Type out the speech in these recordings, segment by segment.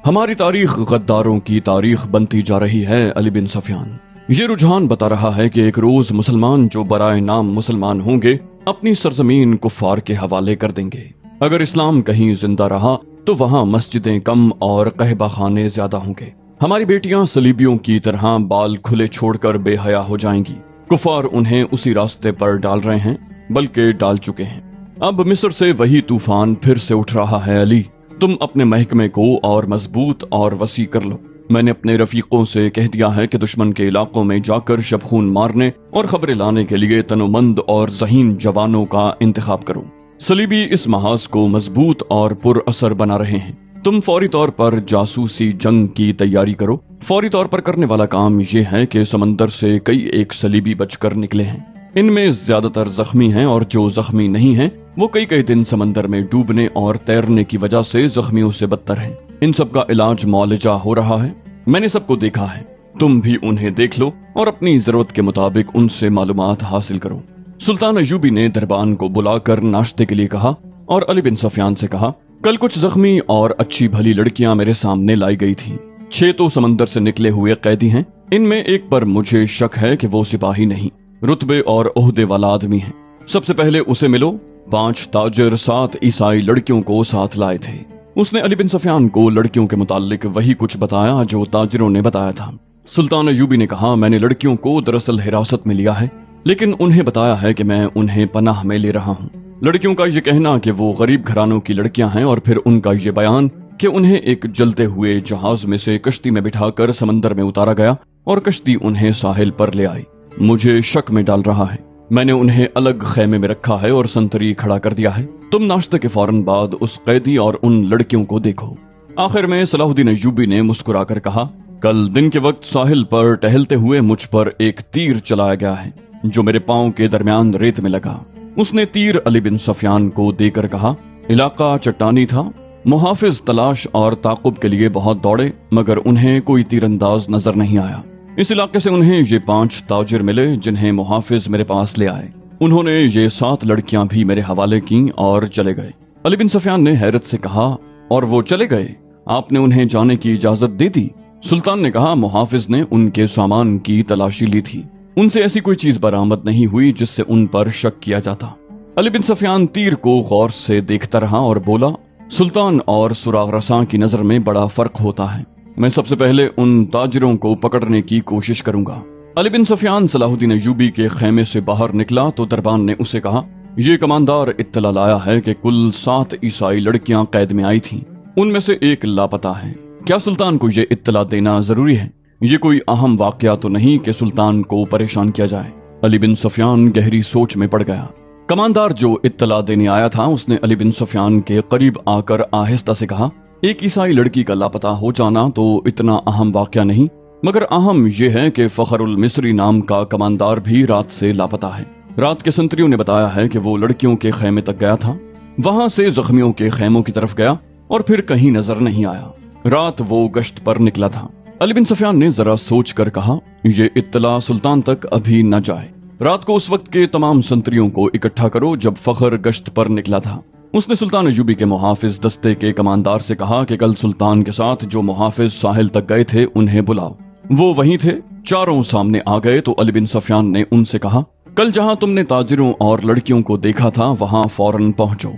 ہماری تاریخ غداروں کی تاریخ بنتی جا رہی ہے علی بن سفیان۔ یہ رجحان بتا رہا ہے کہ ایک روز مسلمان جو برائے نام مسلمان ہوں گے اپنی سرزمین کفار کے حوالے کر دیں گے۔ اگر اسلام کہیں زندہ رہا تو وہاں مسجدیں کم اور قہبہ خانے زیادہ ہوں گے۔ ہماری بیٹیاں صلیبیوں کی طرح بال کھلے چھوڑ کر بے حیا ہو جائیں گی۔ کفار انہیں اسی راستے پر ڈال رہے ہیں، بلکہ ڈال چکے ہیں۔ اب مصر سے وہی طوفان پھر سے اٹھ رہا ہے علی، تم اپنے محکمے کو اور مضبوط اور وسیع کر لو۔ میں نے اپنے رفیقوں سے کہہ دیا ہے کہ دشمن کے علاقوں میں جا کر شب خون مارنے اور خبریں لانے کے لیے تنومند اور ذہین جوانوں کا انتخاب کرو۔ صلیبی اس محاذ کو مضبوط اور پر اثر بنا رہے ہیں۔ تم فوری طور پر جاسوسی جنگ کی تیاری کرو۔ فوری طور پر کرنے والا کام یہ ہے کہ سمندر سے کئی ایک صلیبی بچ کر نکلے ہیں۔ ان میں زیادہ تر زخمی ہیں اور جو زخمی نہیں ہیں وہ کئی دن سمندر میں ڈوبنے اور تیرنے کی وجہ سے زخمیوں سے بدتر ہیں۔ ان سب کا علاج معالجہ ہو رہا ہے، میں نے سب کو دیکھا ہے۔ تم بھی انہیں دیکھ لو اور اپنی ضرورت کے مطابق ان سے معلومات حاصل کرو۔ سلطان ایوبی نے دربان کو بلا کر ناشتے کے لیے کہا اور علی بن سفیان سے کہا، کل کچھ زخمی اور اچھی بھلی لڑکیاں میرے سامنے لائی گئی تھیں۔ 6 تو سمندر سے نکلے ہوئے قیدی ہیں، ان میں ایک پر مجھے شک ہے کہ وہ سپاہی نہیں، رتبے اور عہدے والا آدمی ہے۔ سب سے پہلے اسے ملو۔ 5 تاجر 7 عیسائی لڑکیوں کو ساتھ لائے تھے۔ اس نے علی بن سفیان کو لڑکیوں کے متعلق وہی کچھ بتایا جو تاجروں نے بتایا تھا۔ سلطان ایوبی نے کہا، میں نے لڑکیوں کو دراصل حراست میں لیا ہے، لیکن انہیں بتایا ہے کہ میں انہیں پناہ میں لے رہا ہوں۔ لڑکیوں کا یہ کہنا کہ وہ غریب گھرانوں کی لڑکیاں ہیں اور پھر ان کا یہ بیان کہ انہیں ایک جلتے ہوئے جہاز میں سے کشتی میں بٹھا کر سمندر میں اتارا گیا اور کشتی انہیں ساحل پر لے آئی، مجھے شک میں ڈال رہا ہے۔ میں نے انہیں الگ خیمے میں رکھا ہے اور سنتری کھڑا کر دیا ہے۔ تم ناشتے کے فوراً بعد اس قیدی اور ان لڑکیوں کو دیکھو۔ آخر میں صلاح الدین ایوبی نے مسکرا کر کہا، کل دن کے وقت ساحل پر ٹہلتے ہوئے مجھ پر ایک تیر چلایا گیا ہے جو میرے پاؤں کے درمیان ریت میں لگا۔ اس نے تیر علی بن سفیان کو دے کر کہا، علاقہ چٹانی تھا، محافظ تلاش اور تعاقب کے لیے بہت دوڑے مگر انہیں کوئی تیر انداز نظر نہیں آیا۔ اس علاقے سے انہیں یہ 5 تاجر ملے جنہیں محافظ میرے پاس لے آئے۔ انہوں نے یہ 7 لڑکیاں بھی میرے حوالے کیں اور چلے گئے۔ علی بن سفیان نے حیرت سے کہا، اور وہ چلے گئے؟ آپ نے انہیں جانے کی اجازت دے دی؟ سلطان نے کہا، محافظ نے ان کے سامان کی تلاشی لی تھی، ان سے ایسی کوئی چیز برآمد نہیں ہوئی جس سے ان پر شک کیا جاتا۔ علی بن سفیان تیر کو غور سے دیکھتا رہا اور بولا، سلطان اور سراغ رساں کی نظر میں بڑا فرق ہوتا ہے، میں سب سے پہلے ان تاجروں کو پکڑنے کی کوشش کروں گا۔ علی بن سفیان صلاح الدین ایوبی کے خیمے سے باہر نکلا تو دربان نے اسے کہا، یہ کماندار اطلاع لایا ہے کہ کل 7 عیسائی لڑکیاں قید میں آئی تھیں، ان میں سے ایک لاپتہ ہے۔ کیا سلطان کو یہ اطلاع دینا ضروری ہے؟ یہ کوئی اہم واقعہ تو نہیں کہ سلطان کو پریشان کیا جائے۔ علی بن سفیان گہری سوچ میں پڑ گیا۔ کماندار جو اطلاع دینے آیا تھا اس نے علی بن سفیان کے قریب آ کر آہستہ سے کہا، ایک عیسائی لڑکی کا لاپتہ ہو جانا تو اتنا اہم واقعہ نہیں، مگر اہم یہ ہے کہ فخر المصری نام کا کماندار بھی رات سے لاپتہ ہے۔ رات کے سنتریوں نے بتایا ہے کہ وہ لڑکیوں کے خیمے تک گیا تھا، وہاں سے زخمیوں کے خیموں کی طرف گیا اور پھر کہیں نظر نہیں آیا۔ رات وہ گشت پر نکلا تھا۔ علی بن سفیان نے ذرا سوچ کر کہا، یہ اطلاع سلطان تک ابھی نہ جائے۔ رات کو اس وقت کے تمام سنتریوں کو اکٹھا کرو جب فخر گشت پر نکلا تھا۔ اس نے سلطان ایوبی کے محافظ دستے کے کماندار سے کہا کہ کل سلطان کے ساتھ جو محافظ ساحل تک گئے تھے انہیں بلاؤ۔ وہ وہیں تھے، چاروں سامنے آ گئے تو علی بن سفیان نے ان سے کہا، کل جہاں تم نے تاجروں اور لڑکیوں کو دیکھا تھا وہاں فوراً پہنچو۔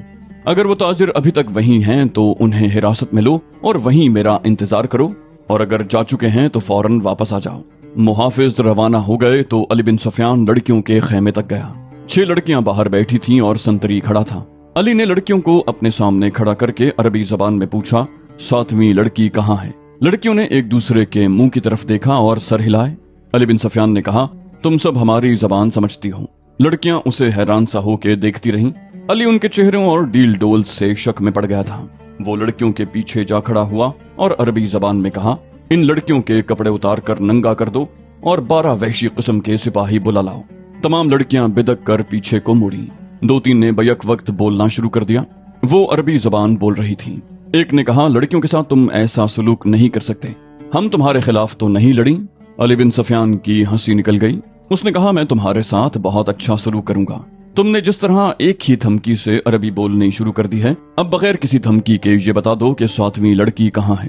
اگر وہ تاجر ابھی تک وہیں ہیں تو انہیں حراست میں لو اور وہیں میرا انتظار کرو، اور اگر جا چکے ہیں تو فوراً واپس آ جاؤ۔ محافظ روانہ ہو گئے تو علی بن سفیان لڑکیوں کے خیمے تک گیا۔ 6 لڑکیاں باہر بیٹھی تھیں اور سنتری کھڑا تھا۔ علی نے لڑکیوں کو اپنے سامنے کھڑا کر کے عربی زبان میں پوچھا، 7ویں لڑکی کہاں ہے؟ لڑکیوں نے ایک دوسرے کے منہ کی طرف دیکھا اور سر ہلائے۔ علی بن سفیان نے کہا، تم سب ہماری زبان سمجھتی ہو۔ لڑکیاں اسے حیران سا ہو کے دیکھتی رہیں۔ علی ان کے چہروں اور ڈیل ڈول سے شک میں پڑ گیا تھا۔ وہ لڑکیوں کے پیچھے جا کھڑا ہوا اور عربی زبان میں کہا، ان لڑکیوں کے کپڑے اتار کر ننگا کر دو اور 12 وحشی قسم کے سپاہی بلا لاؤ۔ تمام لڑکیاں بدک کر پیچھے کو موڑیں۔ 2-3 نے بیک وقت بولنا شروع کر دیا۔ وہ عربی زبان بول رہی تھی۔ ایک نے کہا، لڑکیوں کے ساتھ تم ایسا سلوک نہیں کر سکتے، ہم تمہارے خلاف تو نہیں لڑیں۔ علی بن سفیان کی ہنسی نکل گئی۔ اس نے کہا، میں تمہارے ساتھ بہت اچھا سلوک کروں گا۔ تم نے جس طرح ایک ہی دھمکی سے عربی بولنی شروع کر دی ہے، اب بغیر کسی دھمکی کے یہ بتا دو کہ 7ویں لڑکی کہاں ہے۔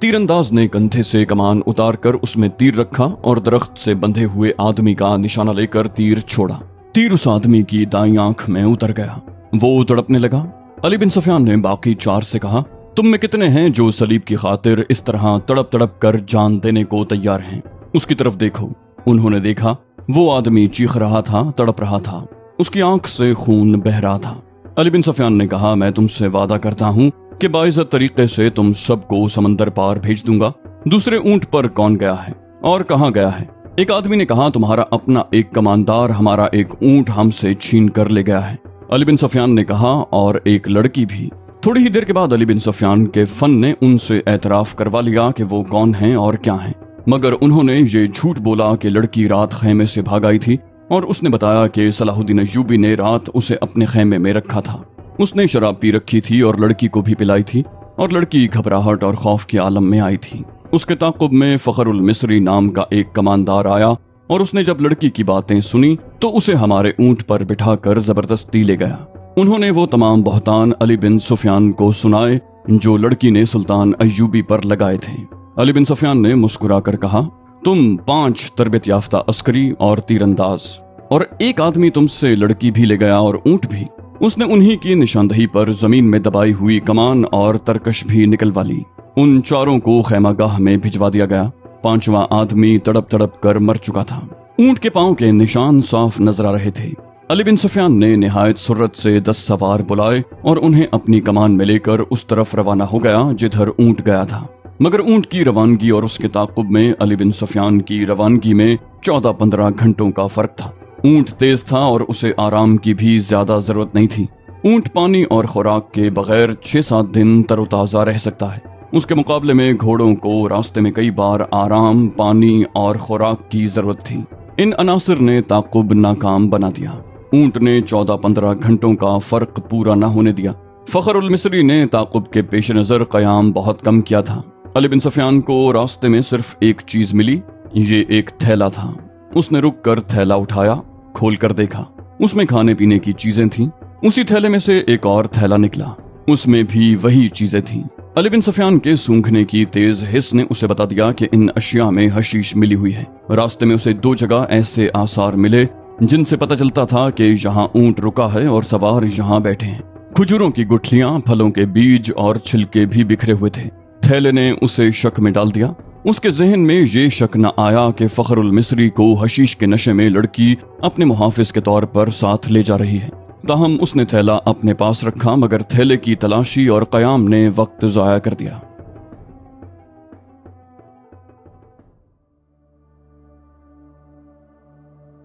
تیر انداز نے کندھے سے کمان اتار کر اس میں تیر رکھا اور درخت سے بندھے ہوئے آدمی کا نشانہ لے کر تیر چھوڑا۔ تیر اس آدمی کی دائیں آنکھ میں اتر گیا، وہ تڑپنے لگا۔ علی بن سفیان نے باقی 4 سے کہا، تم میں کتنے ہیں جو صلیب کی خاطر اس طرح تڑپ تڑپ کر جان دینے کو تیار ہیں؟ اس کی طرف دیکھو۔ انہوں نے دیکھا، وہ آدمی چیخ رہا تھا، تڑپ رہا تھا، اس کی آنکھ سے خون بہہ رہا تھا۔ علی بن سفیان نے کہا، میں تم سے وعدہ کرتا ہوں کہ باعزت طریقے سے تم سب کو سمندر پار بھیج دوں گا۔ دوسرے اونٹ پر کون گیا ہے اور کہاں گیا ہے؟ ایک آدمی نے کہا، تمہارا اپنا ایک کماندار ہمارا ایک اونٹ ہم سے چھین کر لے گیا ہے۔ علی بن سفیان نے کہا، اور ایک لڑکی بھی۔ تھوڑی ہی دیر کے بعد علی بن سفیان کے فن نے ان سے اعتراف کروا لیا کہ وہ کون ہیں اور کیا ہیں، مگر انہوں نے یہ جھوٹ بولا کہ لڑکی رات خیمے سے بھاگ آئی تھی، اور اس نے بتایا کہ صلاح الدین ایوبی نے رات اسے اپنے خیمے میں رکھا تھا۔ اس نے شراب پی رکھی تھی اور لڑکی کو بھی پلائی تھی، اور لڑکی گھبراہٹ اور خوف کے عالم میں آئی تھی۔ اس کے تعاقب میں فخر المصری نام کا ایک کماندار آیا، اور اس نے جب لڑکی کی باتیں سنی تو اسے ہمارے اونٹ پر بٹھا کر زبردستی لے گیا۔ انہوں نے وہ تمام بہتان علی بن سفیان کو سنائے جو لڑکی نے سلطان ایوبی پر لگائے تھے۔ علی بن سفیان نے مسکرا کر کہا، تم 5 تربیت یافتہ عسکری اور تیر انداز، اور ایک آدمی تم سے لڑکی بھی لے گیا اور اونٹ بھی۔ اس نے انہی کی نشاندہی پر زمین میں دبائی ہوئی کمان اور ترکش بھی نکلوا لی۔ ان 4 کو خیمہ گاہ میں بھجوا دیا گیا۔ 5واں آدمی تڑپ تڑپ کر مر چکا تھا۔ اونٹ کے پاؤں کے نشان صاف نظر آ رہے تھے۔ علی بن سفیان نے نہایت سرعت سے 10 سوار بلائے اور انہیں اپنی کمان میں لے کر اس طرف روانہ ہو گیا جدھر اونٹ گیا تھا۔ مگر اونٹ کی روانگی اور اس کے تعاقب میں علی بن سفیان کی روانگی میں 14-15 گھنٹوں کا فرق تھا۔ اونٹ تیز تھا اور اسے آرام کی بھی زیادہ ضرورت نہیں تھی۔ اونٹ پانی اور خوراک کے بغیر 6-7 دن تر و تازہ رہ سکتا ہے۔ اس کے مقابلے میں گھوڑوں کو راستے میں کئی بار آرام، پانی اور خوراک کی ضرورت تھی۔ ان عناصر نے تعاقب ناکام بنا دیا۔ اونٹ نے 14-15 گھنٹوں کا فرق پورا نہ ہونے دیا۔ فخر المصری نے تعاقب کے پیش نظر قیام بہت کم کیا تھا۔ علی بن سفیان کو راستے میں صرف ایک چیز ملی، یہ ایک تھیلا تھا۔ اس نے رک کر تھیلا اٹھایا، کھول کر دیکھا، اس میں کھانے پینے کی چیزیں تھیں۔ اسی تھیلے میں سے ایک اور تھیلا نکلا، اس میں بھی وہی چیزیں تھیں۔ علی بن سفیان کے سونگھنے کی تیز حس نے اسے بتا دیا کہ ان اشیاء میں حشیش ملی ہوئی ہے۔ راستے میں اسے 2 جگہ ایسے آثار ملے جن سے پتہ چلتا تھا کہ یہاں اونٹ رکا ہے اور سوار یہاں بیٹھے ہیں۔ کھجوروں کی گٹھلیاں، پھلوں کے بیج اور چھلکے بھی بکھرے ہوئے تھے۔ تھیلے نے اسے شک میں ڈال دیا۔ اس کے ذہن میں یہ شک نہ آیا کہ فخر المصری کو حشیش کے نشے میں لڑکی اپنے محافظ کے طور پر ساتھ لے جا رہی ہے۔ تاہم اس نے تھیلا اپنے پاس رکھا، مگر تھیلے کی تلاشی اور قیام نے وقت ضائع کر دیا۔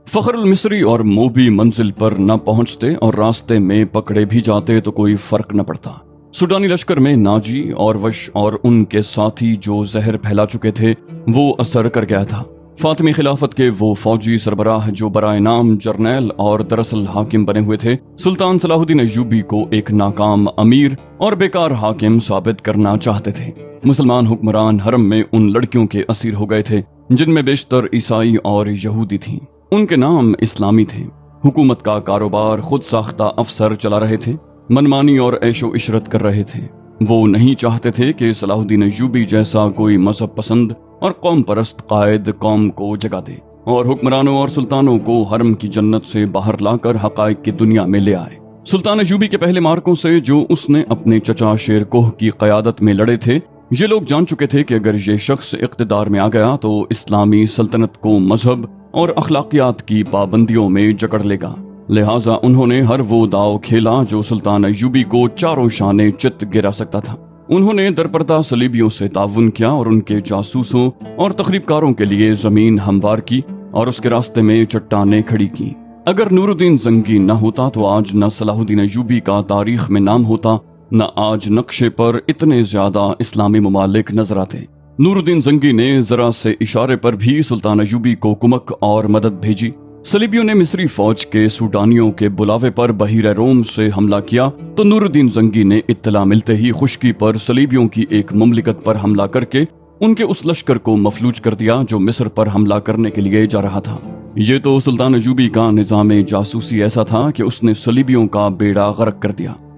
فخر المصری اور موبی منزل پر نہ پہنچتے اور راستے میں پکڑے بھی جاتے تو کوئی فرق نہ پڑتا۔ سوڈانی لشکر میں ناجی اور وش اور ان کے ساتھی جو زہر پھیلا چکے تھے وہ اثر کر گیا تھا۔ فاطمی خلافت کے وہ فوجی سربراہ جو برائے نام جرنیل اور دراصل حاکم بنے ہوئے تھے، سلطان صلاح الدین ایوبی کو ایک ناکام امیر اور بیکار حاکم ثابت کرنا چاہتے تھے۔ مسلمان حکمران حرم میں ان لڑکیوں کے اسیر ہو گئے تھے جن میں بیشتر عیسائی اور یہودی تھیں۔ ان کے نام اسلامی تھے۔ حکومت کا کاروبار خود ساختہ افسر چلا رہے تھے، منمانی اور عیش و عشرت کر رہے تھے۔ وہ نہیں چاہتے تھے کہ صلاح الدین ایوبی جیسا کوئی مذہب پسند اور قوم پرست قائد قوم کو جگا دے اور حکمرانوں اور سلطانوں کو حرم کی جنت سے باہر لا کر حقائق کی دنیا میں لے آئے۔ سلطان ایوبی کے پہلے مارکوں سے جو اس نے اپنے چچا شیر کوہ کی قیادت میں لڑے تھے، یہ لوگ جان چکے تھے کہ اگر یہ شخص اقتدار میں آ گیا تو اسلامی سلطنت کو مذہب اور اخلاقیات کی پابندیوں میں جکڑ لے گا۔ لہٰذا انہوں نے ہر وہ داؤ کھیلا جو سلطان ایوبی کو چاروں شانے چت گرا سکتا تھا۔ انہوں نے درپردہ صلیبیوں سے تعاون کیا اور ان کے جاسوسوں اور تخریب کاروں کے لیے زمین ہموار کی اور اس کے راستے میں چٹانیں کھڑی کی۔ اگر نور الدین زنگی نہ ہوتا تو آج نہ صلاح الدین ایوبی کا تاریخ میں نام ہوتا، نہ آج نقشے پر اتنے زیادہ اسلامی ممالک نظر آتے۔ نور الدین زنگی نے ذرا سے اشارے پر بھی سلطان ایوبی کو کمک اور مدد بھیجی۔ صلیبیوں نے مصری فوج کے سوڈانیوں کے بلاوے پر بحیرہ روم سے حملہ کیا تو نور الدین زنگی نے اطلاع ملتے ہی خشکی پر صلیبیوں کی ایک مملکت پر حملہ کر کے ان کے اس لشکر کو مفلوج کر دیا جو مصر پر حملہ کرنے کے لیے جا رہا تھا۔ یہ تو سلطان ایوبی کا نظام جاسوسی ایسا تھا کہ اس نے صلیبیوں کا بیڑا غرق کر دیا۔